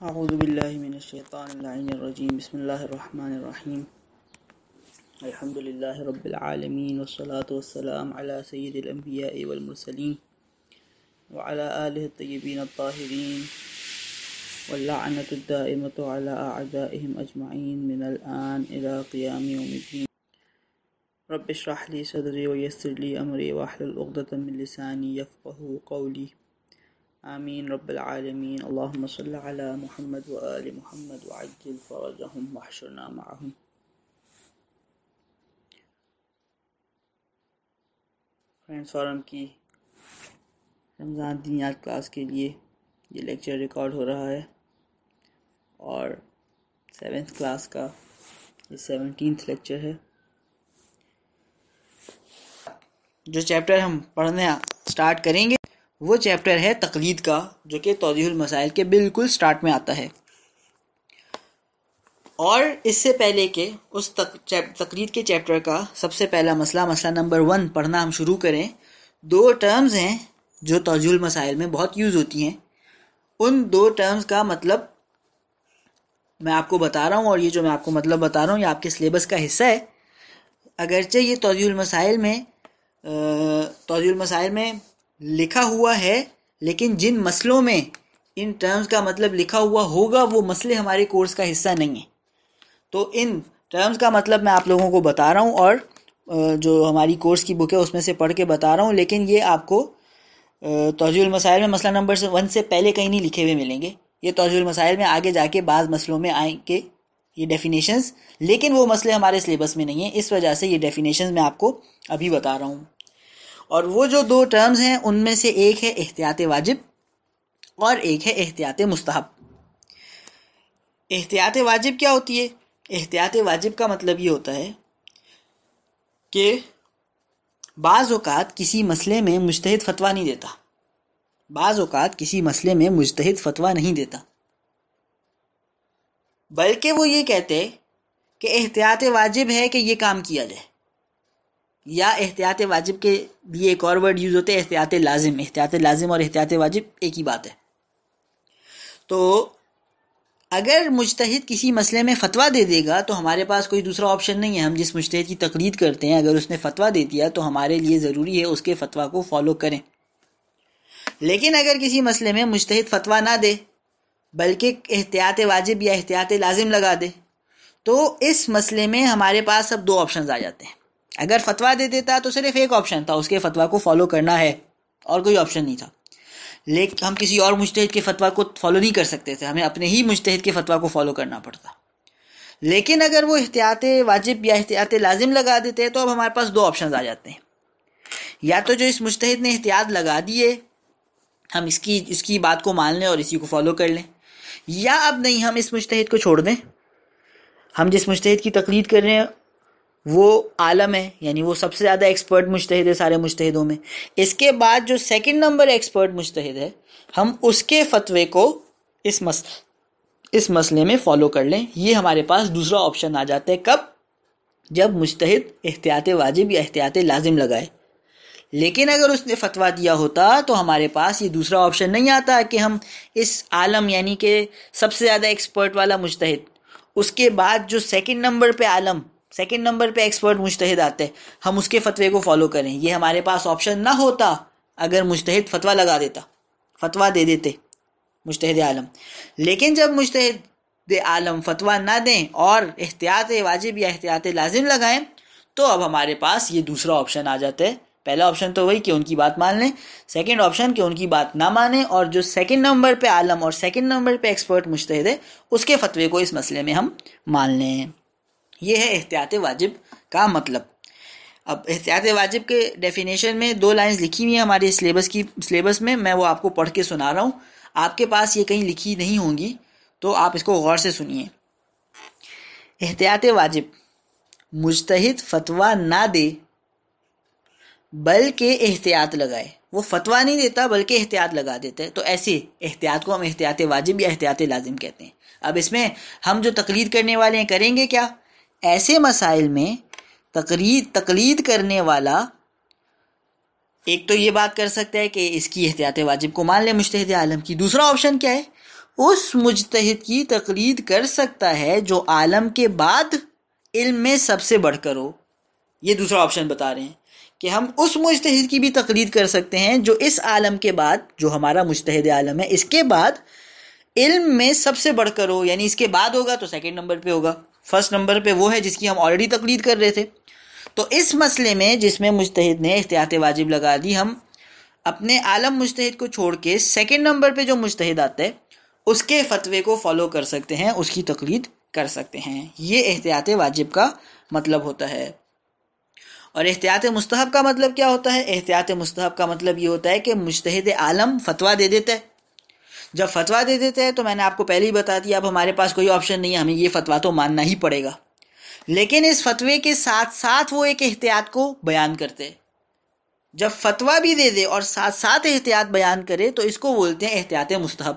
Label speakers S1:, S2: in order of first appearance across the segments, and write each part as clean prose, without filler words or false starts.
S1: اعوذ باللہ من الشیطان اللعین الرجیم بسم اللہ الرحمن الرحیم الحمد للہ رب العالمین والصلاة والسلام علی سید الانبیاء والمرسلین وعلى آلہ الطیبین الطاہرین واللعنۃ الدائمۃ علی اعدائهم اجمعین من الآن الى قیام یوم الدین رب اشرح لی صدری ویسر لی امری واحلل عقدۃ من لسانی یفقہوا قولی آمین رب العالمین اللہم صل علی محمد وآل محمد وعجل فرجہم واحشرنا معہم۔ فرینڈز فورم کی رمضان دینیات کلاس کے لیے یہ لیکچر ریکارڈ ہو رہا ہے اور 7th کلاس کا یہ 17th لیکچر ہے۔ جو چیپٹر ہم پڑھنا سٹارٹ کریں گے وہ چیپٹر ہے تقلید کا، جو کہ توضیح المسائل کے بالکل سٹارٹ میں آتا ہے۔ اور اس سے پہلے کہ اس تقلید کے چیپٹر کا سب سے پہلا مسئلہ نمبر 1 پڑھنا ہم شروع کریں، 2 ٹرمز ہیں جو توضیح المسائل میں بہت یوز ہوتی ہیں۔ ان 2 ٹرمز کا مطلب میں آپ کو بتا رہا ہوں، اور یہ جو میں آپ کو مطلب بتا رہا ہوں یہ آپ کے سلیبس کا حصہ ہے۔ اگرچہ یہ توضیح المسائل میں لکھا ہوا ہے، لیکن جن مسئلوں میں ان ٹرمز کا مطلب لکھا ہوا ہوگا وہ مسئلے ہمارے کورس کا حصہ نہیں ہیں۔ تو ان ٹرمز کا مطلب میں آپ لوگوں کو بتا رہا ہوں، اور جو ہماری کورس کی بک ہے اس میں سے پڑھ کے بتا رہا ہوں، لیکن یہ آپ کو توضیح المسائل میں مسئلہ نمبر 1 سے پہلے کہیں نہیں لکھے ہوئے ملیں گے۔ یہ توضیح المسائل میں آگے جا کے بعض مسئلوں میں آئیں گے یہ ڈیفینیشنز، لیکن وہ مسئلے ہمارے سلیبس میں نہیں ہیں، اس وجہ سے یہ ڈیفینیشنز میں آپ کو ابھی بتا رہا ہوں۔ اور وہ جو 2 ٹرمز ہیں ان میں سے ایک ہے احتیاط واجب اور ایک ہے احتیاط مستحب۔ احتیاط واجب کیا ہوتی ہے؟ احتیاط واجب کا مطلب یہ ہوتا ہے کہ بعض اوقات کسی مسئلے میں مجتہد فتویٰ نہیں دیتا، بعض اوقات کسی مسئلے میں مجتہد فتویٰ نہیں دیتا، بلکہ وہ یہ کہتے کہ احتیاط واجب ہے کہ یہ کام کیا جائے، یا احتیاط واجب کے لیے ایک اور ورڈ یوز ہوتے ہیں احتیاط لازم۔ احتیاط لازم اور احتیاط واجب ایک ہی بات ہے۔ تو اگر مجتہد کسی مسئلے میں فتویٰ دے دے گا تو ہمارے پاس کوئی دوسرا آپشن نہیں ہے، ہم جس مجتہد کی تقلید کرتے ہیں اگر اس نے فتویٰ دے دیا تو ہمارے لیے ضروری ہے اس کے فتویٰ کو فالو کریں۔ لیکن اگر کسی مسئلے میں مجتہد فتویٰ نہ دے بلکہ احتیاط واجب یا احتیاط لازم لگا دے تو اس مسئلے میں ہمارے پاس اب 2 آپشنز آ جاتے ہیں۔ اگر فتویٰ دے دیتا تو صرف ایک آپشن تھا، اس کے فتویٰ کو فالو کرنا ہے، اور کوئی آپشن نہیں تھا۔ لیکن ہم کسی اور مجتہد کے فتویٰ کو فالو نہیں کر سکتے تھے، ہمیں اپنے ہی مجتہد کے فتویٰ کو فالو کرنا پڑتا۔ لیکن اگر وہ احتیاط واجب یا احتیاط لازم لگا دیتے تو اب ہمارے پاس 2 آپشنز آ جاتے ہیں۔ یا تو جو اس مجتہد نے احتیاط لگا دیے ہم اس کی بات کو مان لیں اور اسی کو فالو کر لیں، یا اب نہیں، ہم اس مجتہد کو چھوڑ دیں، ہم جس مجتہد کی تقلید کر رہے ہیں وہ عالم ہے، یعنی وہ سب سے زیادہ ایکسپرٹ مجتہد ہے سارے مجتہدوں میں۔ اس کے بعد جو 2nd نمبر ایکسپرٹ مجتہد ہے ہم اس کے فتوے کو اس مسئلے میں فالو کر لیں۔ یہ ہمارے پاس دوسرا آپشن آ جاتا ہے۔ کب؟ جب مجتہد احتیاط واجب یا احتیاط لازم لگائے۔ لیکن اگر اس نے فتویٰ دیا ہوتا تو ہمارے پاس یہ دوسرا آپشن نہیں آتا کہ ہم اس عالم یعنی کہ سب سے زیادہ ایکسپرٹ والا مجتہد، اس کے بعد جو 2nd نمبر پہ عالم، 2nd نمبر پہ ایکسپرٹ مجتہد آتے ہیں، ہم اس کے فتوے کو فالو کریں۔ یہ ہمارے پاس آپشن نہ ہوتا اگر مجتہد فتویٰ لگا دیتا، فتویٰ دے دیتے مجتہد عالم۔ لیکن جب مجتہد عالم فتویٰ نہ دیں اور احتیاط واجب یا احتیاط لازم لگائیں تو اب ہمارے پاس یہ دوسرا آپشن آ جاتا ہے۔ پہلا آپشن تو وہی کہ ان کی بات مان لیں، 2nd آپشن کہ ان کی بات نہ مانیں، اور جو 2nd نمبر پہ عالم اور 2nd نمبر پہ ایکسپرٹ مجتہد ہے اس کے فتوے کو اس مسئلے میں ہم مان لیں۔ یہ ہے احتیاط واجب کا مطلب۔ اب احتیاط واجب کے ڈیفینیشن میں 2 لائنز لکھی ہوئی ہیں ہمارے سلیبس میں وہ آپ کو پڑھ کے سنا رہا ہوں، آپ کے پاس یہ کہیں لکھی نہیں ہوں گی تو آپ اس کو غور سے سنیے۔ احتیاط واجب: مجتہد فتویٰ نہ دے بلکہ احتیاط لگائے، وہ فتویٰ نہیں دیتا بلکہ احتیاط لگا دیتا ہے، تو ایسے احتیاط کو ہم احتیاط واجب یا احتیاط لازم کہتے ہیں۔ اب اس میں ہم جو تقلید کرنے والے ہیں کریں گے کیا؟ ایسے مسائل میں تقلید کرنے والا ایک تو یہ بات کر سکتا ہے کہ اس کی احتیاط واجب کو مان لے مجتہد عالم کی۔ دوسرا آپشن کیا ہے؟ اس مجتہد کی تقلید کر سکتا ہے جو عالم کے بعد علم میں سب سے بڑھ کر ہو. یہ دوسرا آپشن بتا رہے ہیں کہ ہم اس مجتہد کی بھی تقلید کر سکتے ہیں جو اس عالم کے بعد، جو ہمارا مجتہد عالم ہے، اس کے بعد علم میں سب سے بڑھ کر ہو. یعنی اس کے بعد ہوگا تو سیکنڈ نمبر پہ ہوگا، فرسٹ نمبر پہ وہ ہے جس کی ہم آلریڈی تقلید کر رہے تھے. تو اس مسئلے میں جس میں مجتہد نے احتیاط واجب لگا دی، ہم اپنے عالم مجتہد کو چھوڑ کے سیکنڈ نمبر پہ جو مجتہد آتا ہے اس کے فتوے کو فالو کر سکتے ہیں، اس کی تقلید کر سکتے ہیں. یہ احتیاط واجب کا مطلب ہوتا ہے. اور احتیاط مستحب کا مطلب کیا ہوتا ہے؟ احتیاط مستحب کا مطلب یہ ہوتا ہے کہ مجتہد عالم فتویٰ دے دیتا ہے. جب فتویٰ دے دیتا ہے تو میں نے آپ کو پہلے ہی بتا دیا، اب ہمارے پاس کوئی آپشن نہیں ہے، ہمیں یہ فتویٰ تو ماننا ہی پڑے گا. لیکن اس فتوے کے ساتھ ساتھ وہ ایک احتیاط کو بیان کرتے ہیں. جب فتویٰ بھی دے دے اور ساتھ ساتھ احتیاط بیان کرے تو اس کو بولتے ہیں احتیاط مستحب.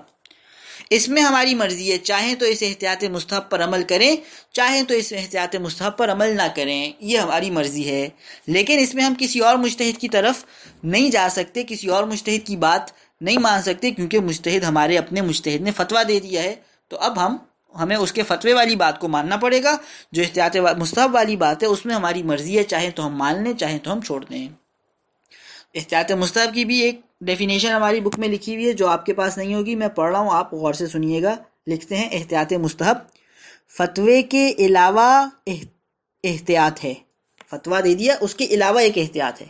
S1: اس میں ہماری مرضی ہے، چاہیں تو اس احتیاط مستحب پر عمل کریں، چاہیں تو اس احتیاط مستحب پر عمل نہ کریں، یہ ہماری مرضی ہے. لیکن اس میں ہم کسی اور مجتہد کی طرف نہیں جا سکتے، کسی اور مجتہد کی بات نہیں مان سکتے، کیونکہ مجتہد ہمارے اپنے مجتہد نے فتویٰ دے دیا ہے. تو اب ہمیں اس کے فتوے والی بات کو ماننا پڑے گا. جو احتیاط مستحب والی بات ہے اس میں ہماری مرضی ہے، چاہیں تو ہم مان لیں، چاہیں تو ہم چھوڑ دیں. احتیاط مستحب کی بھی ایک ڈیفینیشن ہماری بک میں لکھی ہوئی ہے جو آپ کے پاس نہیں ہوگی، میں پڑھ رہا ہوں، آپ غور سے سنیے گا. لکھتے ہیں احتیاط مستحب فتوے کے علاوہ احتیاط ہے. فتویٰ دے دیا، اس کے علاوہ ایک احتیاط ہے،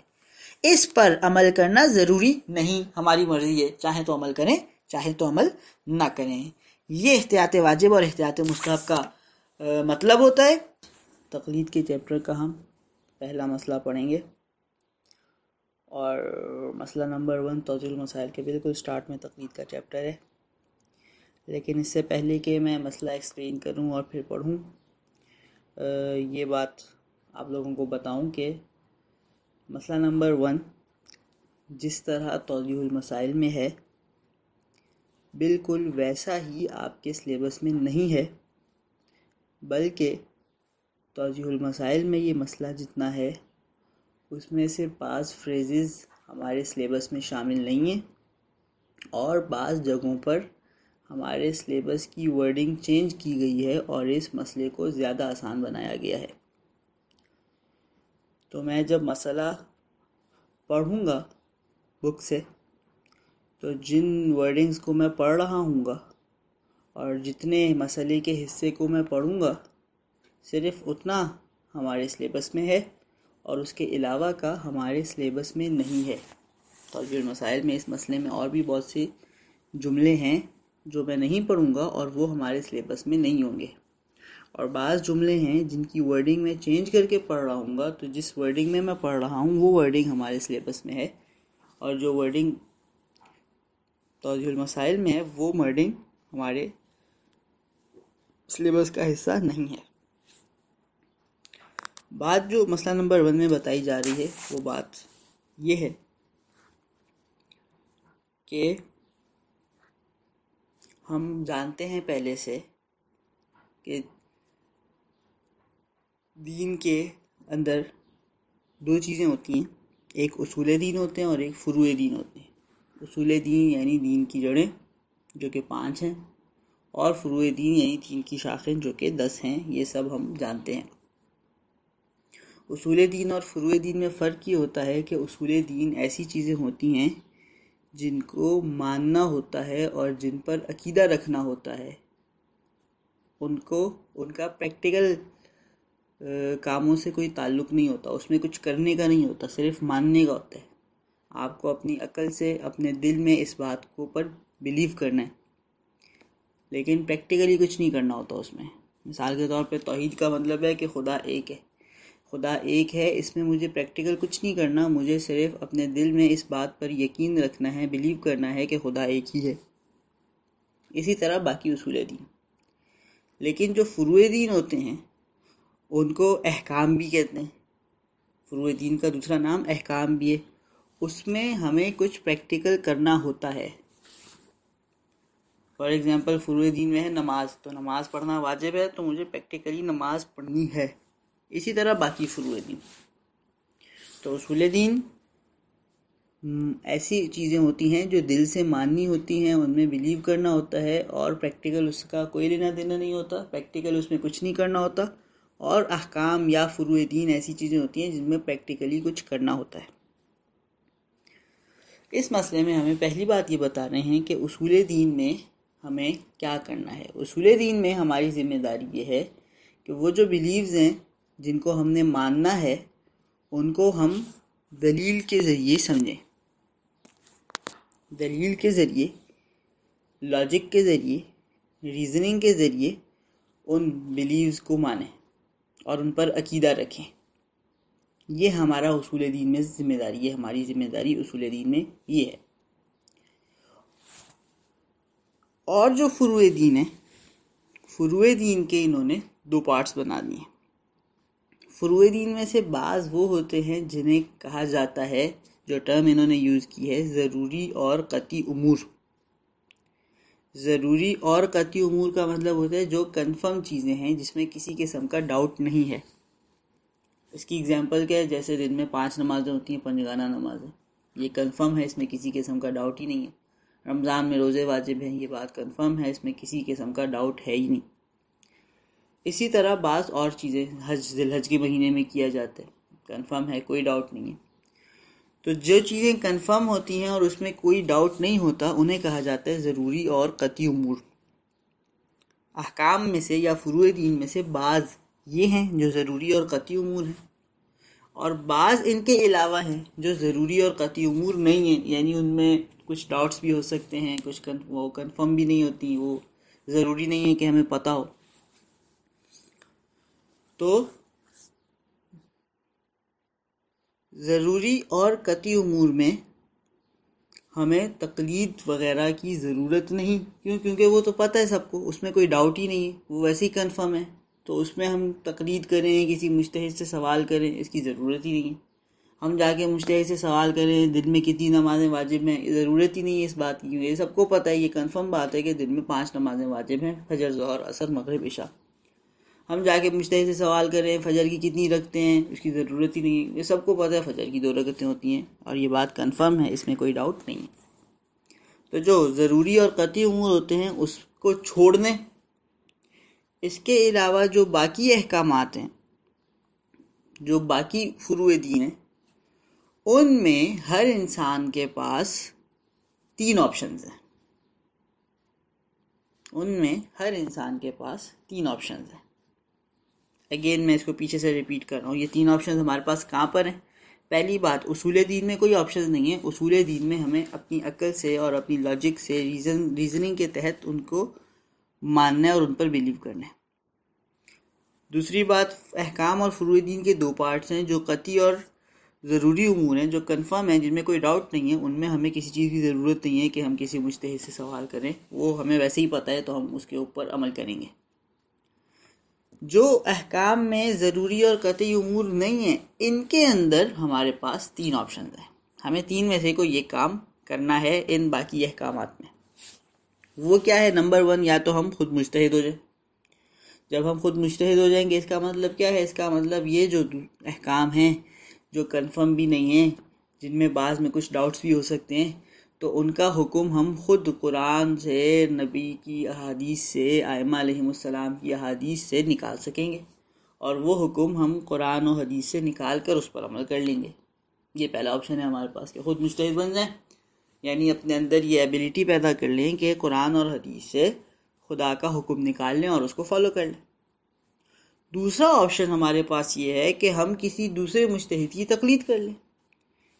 S1: اس پر عمل کرنا ضروری نہیں، ہماری مرضی ہے، چاہیں تو عمل کریں، چاہیں تو عمل نہ کریں. یہ احتیاط واجب اور احتیاط مستحب کا مطلب ہوتا ہے. تقلید کے چیپٹر کا ہم پہلا مسئلہ پڑھیں گے، اور مسئلہ نمبر 1 توضیح المسائل کے بالکل سٹارٹ میں تقلید کا چیپٹر ہے. لیکن اس سے پہلے کہ میں مسئلہ ایکسپلین کروں اور پھر پڑھوں، یہ بات آپ لوگوں کو بتاؤں کہ مسئلہ نمبر 1 جس طرح توضیح المسائل میں ہے بالکل ویسا ہی آپ کے سلیبس میں نہیں ہے، بلکہ توضیح المسائل میں یہ مسئلہ جتنا ہے اس میں سے بعض فریزز ہمارے سلیبس میں شامل نہیں ہیں، اور بعض جگہوں پر ہمارے سلیبس کی ورڈنگ چینج کی گئی ہے اور اس مسئلے کو زیادہ آسان بنایا گیا ہے. تو میں جب مسئلہ پڑھوں گا بک سے تو جن ورڈنگز کو میں پڑھ رہا ہوں گا اور جتنے مسئلے کے حصے کو میں پڑھوں گا صرف اتنا ہمارے سلیبس میں ہے، اور اس کے علاوہ کا ہمارے سلیبس میں نہیں ہے. توضیح المسائل میں اس مسئلے میں اور بھی بہت سے جملے ہیں جو میں نہیں پڑھوں گا اور وہ ہمارے سلیبس میں نہیں ہوں گے، اور بعض جملے ہیں جن کی ورڈنگ میں چینج کر کے پڑھ رہا ہوں گا، تو جس ورڈنگ میں میں پڑھ رہا ہوں وہ ورڈنگ ہمارے سلیبس میں ہے، اور جو ورڈنگ توضیح المسائل میں ہے وہ ورڈنگ ہمارے سلیبس کا حصہ نہیں ہے. بات جو مسئلہ نمبر 1 میں بتائی جا رہی ہے وہ بات یہ ہے کہ ہم جانتے ہیں پہلے سے کہ دین کے اندر 2 چیزیں ہوتی ہیں، ایک اصول دین ہوتے ہیں اور ایک فروع دین ہوتے ہیں. اصول دین یعنی دین کی جڑیں جو کہ 5 ہیں، اور فروع دین یعنی دین کی شاخیں جو کہ 10 ہیں. یہ سب ہم جانتے ہیں. اصول دین اور فروع دین میں فرق یہ ہوتا ہے کہ اصول دین ایسی چیزیں ہوتی ہیں جن کو ماننا ہوتا ہے اور جن پر عقیدہ رکھنا ہوتا ہے. ان کا پریکٹیکل کاموں سے کوئی تعلق نہیں ہوتا، اس میں کچھ کرنے کا نہیں ہوتا، صرف ماننے کا ہوتا ہے. آپ کو اپنی عقل سے اپنے دل میں اس بات کو پر بلیو کرنا ہے، لیکن پریکٹیکلی کچھ نہیں کرنا ہوتا اس میں. مثال کے طور پہ توحید کا مطلب ہے کہ خدا ایک ہے. خدا ایک ہے، اس میں مجھے پریکٹیکل کچھ نہیں کرنا، مجھے صرف اپنے دل میں اس بات پر یقین رکھنا ہے، بلیو کرنا ہے کہ خدا ایک ہی ہے. اسی طرح باقی اصول دین. لیکن جو فروع دین ہوتے ہیں ان کو احکام بھی کہتے ہیں. فروع دین کا دوسرا نام احکام بھی ہے. اس میں ہمیں کچھ پریکٹیکل کرنا ہوتا ہے. فار ایگزامپل فروع دین میں ہے نماز، تو نماز پڑھنا واجب ہے، تو مجھے پریکٹیکلی نماز پڑھنی ہے. اسی طرح باقی فروع دین. تو اصول دین ایسی چیزیں ہوتی ہیں جو دل سے ماننی ہوتی ہیں، ان میں بلیو کرنا ہوتا ہے، اور پریکٹیکل اس کا کوئی لینا دینا نہیں ہوتا، پریکٹیکل اس میں کچھ نہیں کرنا ہوتا، اور احکام یا فروع دین ایسی چیزیں ہوتی ہیں جن میں پریکٹیکلی کچھ کرنا ہوتا ہے۔ اس مسئلے میں ہمیں پہلی بات یہ بتا رہے ہیں کہ اصول دین میں ہمیں کیا کرنا ہے۔ اصول دین میں ہماری ذمہ داری یہ ہے کہ وہ جو بلیوز ہیں جن کو ہم نے ماننا ہے ان کو ہم دلیل کے ذریعے سمجھیں، دلیل کے ذریعے، لاجک کے ذریعے، ریزننگ کے ذریعے ان بلیوز کو مانیں اور ان پر عقیدہ رکھیں۔ یہ ہمارا اصول دین میں ذمہ داری ہے، ہماری ذمہ داری اصول دین میں یہ ہے۔ اور جو فروع دین ہے، فروع دین کے انہوں نے 2 پارٹس بنا دیے ہیں۔ فروع دین میں سے بعض وہ ہوتے ہیں جنہیں کہا جاتا ہے، جو ٹرم انہوں نے یوز کی ہے، ضروری اور قطعی امور۔ ضروری اور قطعی امور کا مطلب ہوتا ہے جو کنفرم چیزیں ہیں جس میں کسی قسم کا ڈاؤٹ نہیں ہے۔ اس کی اگزامپل کیا ہے؟ جیسے دن میں 5 نمازیں ہوتی ہیں، پنجگانہ نمازیں، یہ کنفرم ہے، اس میں کسی قسم کا ڈاؤٹ ہی نہیں ہے۔ رمضان میں روزے واجب ہیں، یہ بات کنفرم ہے، اس میں کسی قسم کا ڈاؤٹ ہے ہی نہیں۔ اسی طرح بعض اور چیزیں، ذی الحج کے مہینے میں کیا جاتا ہے، کنفرم ہے، کوئی ڈاؤٹ نہیں ہے۔ تو جو چیزیں کنفرم ہوتی ہیں اور اس میں کوئی ڈاؤٹ نہیں ہوتا انہیں کہا جاتا ہے ضروری اور قطعی امور۔ احکام میں سے یا فروع دین میں سے بعض یہ ہیں جو ضروری اور قطعی امور ہیں، اور بعض ان کے علاوہ ہیں جو ضروری اور قطعی امور نہیں ہیں، یعنی ان میں کچھ ڈاؤٹس بھی ہو سکتے ہیں، کچھ وہ کنفرم بھی نہیں ہوتی، وہ ضروری نہیں ہے کہ ہمیں پتہ ہو۔ تو ضروری اور قطعی امور میں ہمیں تقلید وغیرہ کی ضرورت نہیں، کیونکہ وہ تو پتہ ہے سب کو، اس میں کوئی ڈاؤٹ ہی نہیں ہے، وہ ویسے ہی کنفرم ہے، تو اس میں ہم تقلید کریں، کسی مجتہد سے سوال کریں، اس کی ضرورت ہی نہیں ہے۔ ہم جا کے مجتہد سے سوال کریں دن میں کتنی نمازیں واجب ہیں، ضرورت ہی نہیں ہے اس بات کی، یہ سب کو پتہ ہے، یہ کنفرم بات ہے کہ دن میں 5 نمازیں واجب ہیں، فجر، ظہر، عصر، مغرب، عشاء۔ ہم جا کے مجتہد سے سوال کریں فجر کی کتنی رکعتیں ہیں، اس کی ضرورت ہی نہیں ہے، یہ سب کو پتہ ہے فجر کی 2 رکعتیں ہوتی ہیں، اور یہ بات کنفرم ہے، اس میں کوئی ڈاؤٹ نہیں ہے۔ تو جو ضروری اور قطعی امور ہوتے ہیں اس کو چھوڑ دیں۔ اس کے علاوہ جو باقی احکامات ہیں، جو باقی فروع دین ہیں، ان میں ہر انسان کے پاس 3 آپشنز ہیں۔ ان میں ہر انسان کے پاس 3 آپشنز ہیں۔ اگین میں اس کو پیچھے سے ریپیٹ کر رہا ہوں، یہ 3 آپشنز ہمارے پاس کہاں پر ہیں؟ پہلی بات، اصول دین میں کوئی آپشنز نہیں ہے، اصول دین میں ہمیں اپنی عقل سے اور اپنی لاجک سے، ریزننگ کے تحت ان کو ماننا ہے اور ان پر بلیو کرنا ہے۔ دوسری بات، احکام اور فروع دین کے 2 پارٹس ہیں، جو قطعی اور ضروری امور ہیں، جو کنفرم ہیں، جن میں کوئی ڈاؤٹ نہیں ہے، ان میں ہمیں کسی چیز کی ضرورت نہیں ہے کہ ہم کسی مجتہد سے سوال کریں، وہ ہمیں ویسے ہی پتہ ہے، تو ہم اس کے اوپر عمل کریں گے۔ جو احکام میں ضروری اور قطعی امور نہیں ہیں، ان کے اندر ہمارے پاس 3 آپشنز ہیں، ہمیں 3 میں سے کوئی یہ کام کرنا ہے ان باقی احکامات میں۔ وہ کیا ہے؟ نمبر 1، یا تو ہم خود مجتہد ہو جائیں۔ جب ہم خود مجتہد ہو جائیں گے، اس کا مطلب کیا ہے؟ اس کا مطلب یہ جو احکام ہیں جو کنفرم بھی نہیں ہیں، جن میں بعض میں کچھ ڈاؤٹس بھی ہو سکتے ہیں، تو ان کا حکم ہم خود قرآن سے، نبی کی احادیث سے، ائمہ علیہم السلام کی احادیث سے نکال سکیں گے، اور وہ حکم ہم قرآن و حدیث سے نکال کر اس پر عمل کر لیں گے۔ یہ پہلا آپشن ہے ہمارے پاس کہ خود مجتہد بن جائیں، یعنی اپنے اندر یہ ایبیلٹی پیدا کر لیں کہ قرآن اور حدیث سے خدا کا حکم نکال لیں اور اس کو فالو کر لیں۔ دوسرا آپشن ہمارے پاس یہ ہے کہ ہم کسی دوسرے مجتہد کی تقلید کر لیں،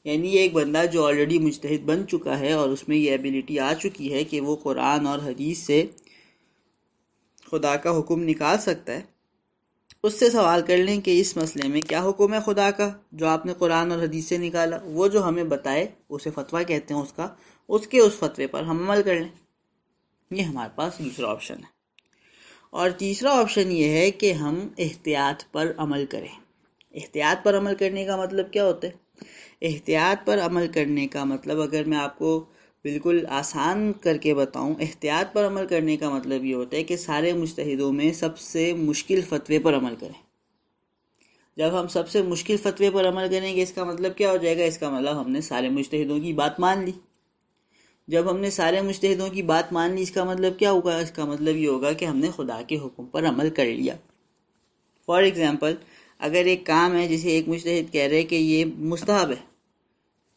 S1: یعنی یہ ایک بندہ جو آلریڈی مجتہد بن چکا ہے اور اس میں یہ ایبیلٹی آ چکی ہے کہ وہ قرآن اور حدیث سے خدا کا حکم نکال سکتا ہے، اس سے سوال کر لیں کہ اس مسئلے میں کیا حکم ہے خدا کا جو آپ نے قرآن اور حدیث سے نکالا، وہ جو ہمیں بتائے، اسے فتویٰ کہتے ہیں، اس فتوے پر ہم عمل کر لیں۔ یہ ہمارے پاس دوسرا آپشن ہے۔ اور تیسرا آپشن یہ ہے کہ ہم احتیاط پر عمل کریں۔ احتیاط پر عمل کرنے کا مطلب کیا ہوتا ہے؟ احتیاط پر عمل کرنے کا مطلب، اگر میں آپ کو بالکل آسان کر کے بتاؤں، احتیاط پر عمل کرنے کا مطلب یہ ہوتا ہے کہ سارے مجتہدوں میں سب سے مشکل فتوے پر عمل کریں۔ جب ہم سب سے مشکل فتوے پر عمل کریں گے اس کا مطلب کیا ہو جائے گا؟ اس کا مطلب ہم نے سارے مجتہدوں کی بات مان لی. جب ہم نے سارے مجتہدوں کی بات مان لی اس کا مطلب کیا ہوگا؟ اس کا مطلب یہ ہوگا کہ ہم نے خدا کے حکم پر عمل کر لیا. فار ایگزامپل، اگر ایک کام ہے جسے ایک مجتہد کہہ رہے کہ یہ مستحب ہے،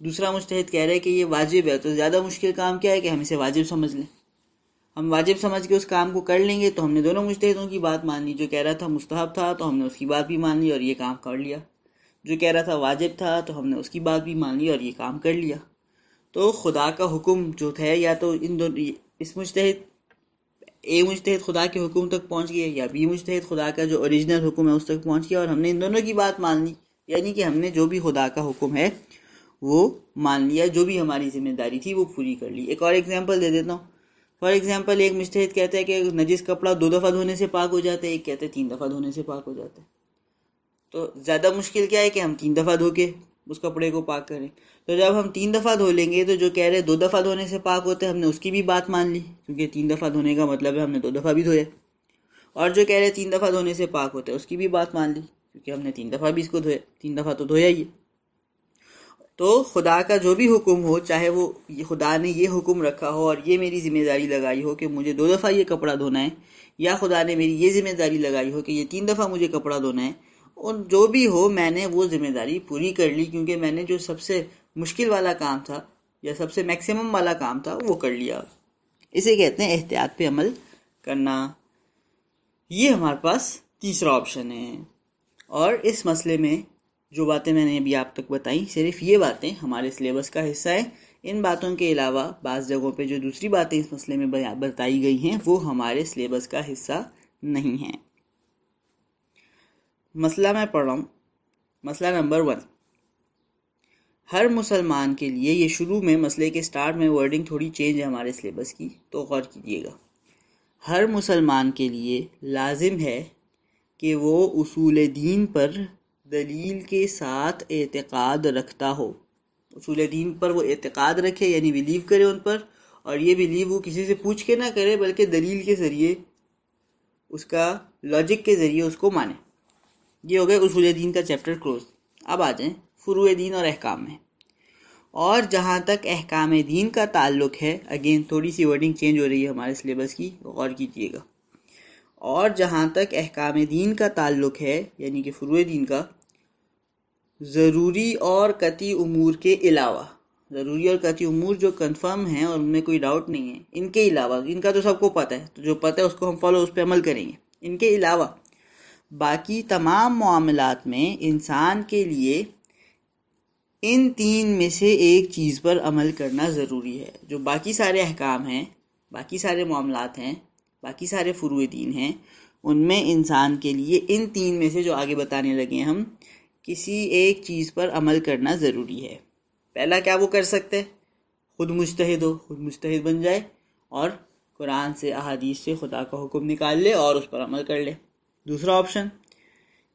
S1: دوسرا مجتہد کہہ رہے کہ یہ واجب ہے، تو زیادہ مشکل کام کیا ہے کہ ہم اسے واجب سمجھ لیں. ہم واجب سمجھ کے اس کام کو کر لیں گے تو ہم نے دونوں مجتہدوں کی بات مان لی. جو کہہ رہا تھا مستحب تھا تو ہم نے اس کی بات بھی مان لی اور یہ کام کر لیا. جو کہہ رہا تھا واجب تھا تو ہم نے اس کی بات بھی مان لی اور یہ کام کر لیا. تو خدا کا حکم جو ہے یا تو ان دونوں، اس مجتہد اے مجتہد خدا کے حکم تک پہنچ گیا یا بی مجتہد خدا کا جو اوریجنل حکم ہے اس تک پہنچ گیا، اور ہم نے ان دونوں کی بات مان لی. یعنی کہ ہم نے جو بھی خدا کا حکم ہے وہ مان لیا، جو بھی ہماری ذمہ داری تھی وہ پوری کر لی. ایک اور ایگزامپل دے دیتا ہوں. فار ایگزامپل، ایک مجتہد کہتا ہے کہ نجس کپڑا 2 دفعہ دھونے سے پاک ہو جاتا ہے، ایک کہتا ہے 3 دفعہ دھونے سے پاک ہو جاتا ہے. تو زیادہ مشکل کیا ہے کہ ہم 3 دفعہ دھو کے اس کپڑے کو پاک کریں. تو جب ہم 3 دفعہ دھو لیں گے تو جو کہہ رہے 2 دفعہ دھونے سے پاک ہوتے ہیں، ہم نے اس کی بھی بات مان لی، کیونکہ 3 دفعہ دھونے کا مطلب ہے ہم نے 2 دفعہ بھی دھویا. اور جو کہہ رہے 3 دفعہ دھونے سے پاک ہوتے ہیں اس کی بھی بات مان لی، کیونکہ ہم نے 3 دفعہ بھی اس کو دھویا، 3 دفعہ تو دھویا ہی ہے. تو خدا کا جو بھی حکم ہو، چاہے وہ خدا نے یہ حکم رکھا ہو اور یہ میری ذمہ داری لگائی ہو کہ مجھے 2 دفعہ یہ کپڑا دھونا ہے، یا خدا نے میری یہ ذمہ داری لگائی ہو کہ یہ 3 دفعہ مجھے کپڑا دھونا ہے، اور جو بھی ہو میں نے وہ ذمہ داری پوری کر لی، کیونکہ میں نے جو سب سے مشکل والا کام تھا یا سب سے میکسیمم والا کام تھا وہ کر لیا. اسے کہتے ہیں احتیاط پہ عمل کرنا. یہ ہمارے پاس تیسرا آپشن ہے. اور اس مسئلے میں جو باتیں میں نے ابھی آپ تک بتائیں، صرف یہ باتیں ہمارے سلیبس کا حصہ ہیں. ان باتوں کے علاوہ بعض جگہوں پہ جو دوسری باتیں اس مسئلے میں بتائی گئی ہیں وہ ہمارے سلیبس کا حصہ نہیں ہیں. مسئلہ میں پڑھ رہا ہوں. مسئلہ نمبر 1. ہر مسلمان کے لیے، یہ شروع میں مسئلے کے سٹارٹ میں ورڈنگ تھوڑی چینج ہے ہمارے سلیبس کی، تو غور کیجیے گا. ہر مسلمان کے لیے لازم ہے کہ وہ اصول دین پر دلیل کے ساتھ اعتقاد رکھتا ہو. اصول دین پر وہ اعتقاد رکھے، یعنی بلیو کرے ان پر، اور یہ بلیو وہ کسی سے پوچھ کے نہ کرے بلکہ دلیل کے ذریعے، اس کا لاجک کے ذریعے اس کو مانے. یہ ہو گئے اصول دین کا چیپٹر کلوز. اب آ جائیں فروع دین اور احکام میں. اور جہاں تک احکام دین کا تعلق ہے، اگین تھوڑی سی ورڈنگ چینج ہو رہی ہے ہمارے سلیبس کی، غور کیجیے گا. اور جہاں تک احکام دین کا تعلق ہے، یعنی کہ فروع دین کا، ضروری اور قطعی امور کے علاوہ، ضروری اور قطعی امور جو کنفرم ہیں اور ان میں کوئی ڈاؤٹ نہیں ہے، ان کے علاوہ، ان کا تو سب کو پتہ ہے، تو جو پتہ ہے اس کو ہم فالو، اس پہ عمل کریں گے. ان کے علاوہ باقی تمام معاملات میں انسان کے لیے ان 3 میں سے ایک چیز پر عمل کرنا ضروری ہے. جو باقی سارے احکام ہیں، باقی سارے معاملات ہیں، باقی سارے فروع دین ہیں، ان میں انسان کے لیے ان 3 میں سے جو آگے بتانے لگے ہم، کسی ایک چیز پر عمل کرنا ضروری ہے. پہلا کیا وہ کر سکتے؟ خود مجتہد ہو، خود مجتہد بن جائے اور قرآن سے، احادیث سے خدا کا حکم نکال لے اور اس پر عمل کر لے. دوسرا آپشن،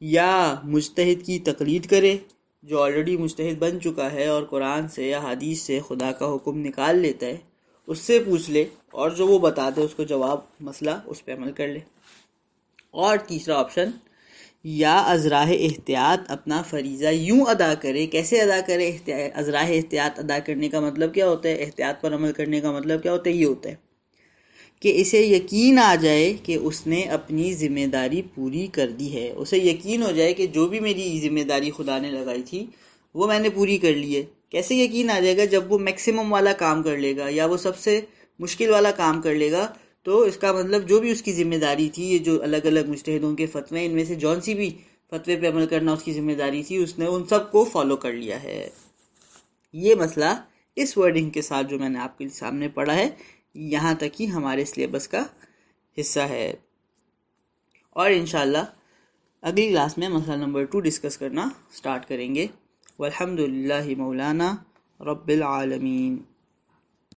S1: یا مجتہد کی تقلید کرے جو آلریڈی مجتہد بن چکا ہے اور قرآن سے یا حدیث سے خدا کا حکم نکال لیتا ہے، اس سے پوچھ لے اور جو وہ بتا دے اس کو جواب مسئلہ، اس پہ عمل کر لے. اور تیسرا آپشن، یا ازراہ احتیاط اپنا فریضہ یوں ادا کرے. کیسے ادا کرے؟ ازراہ احتیاط ادا کرنے کا مطلب کیا ہوتا ہے؟ احتیاط پر عمل کرنے کا مطلب کیا ہوتا ہے؟ یہ ہوتا ہے کہ اسے یقین آ جائے کہ اس نے اپنی ذمہ داری پوری کر دی ہے. اسے یقین ہو جائے کہ جو بھی میری ذمہ داری خدا نے لگائی تھی وہ میں نے پوری کر لی ہے. کیسے یقین آ جائے گا؟ جب وہ میکسیمم والا کام کر لے گا یا وہ سب سے مشکل والا کام کر لے گا، تو اس کا مطلب جو بھی اس کی ذمہ داری تھی، یہ جو الگ الگ مجتہدوں کے فتوے، ان میں سے جون سی بھی فتوے پہ عمل کرنا اس کی ذمہ داری تھی، اس نے ان سب کو فالو کر لیا ہے. یہ مسئلہ اس ورڈنگ کے ساتھ جو میں نے آپ کے سامنے پڑھا ہے، یہاں تک ہی ہمارے سلیبس کا حصہ ہے. اور انشاءاللہ اگلی کلاس میں مسئلہ نمبر 2 ڈسکس کرنا سٹارٹ کریں گے. والحمدللہ مولانا رب العالمین.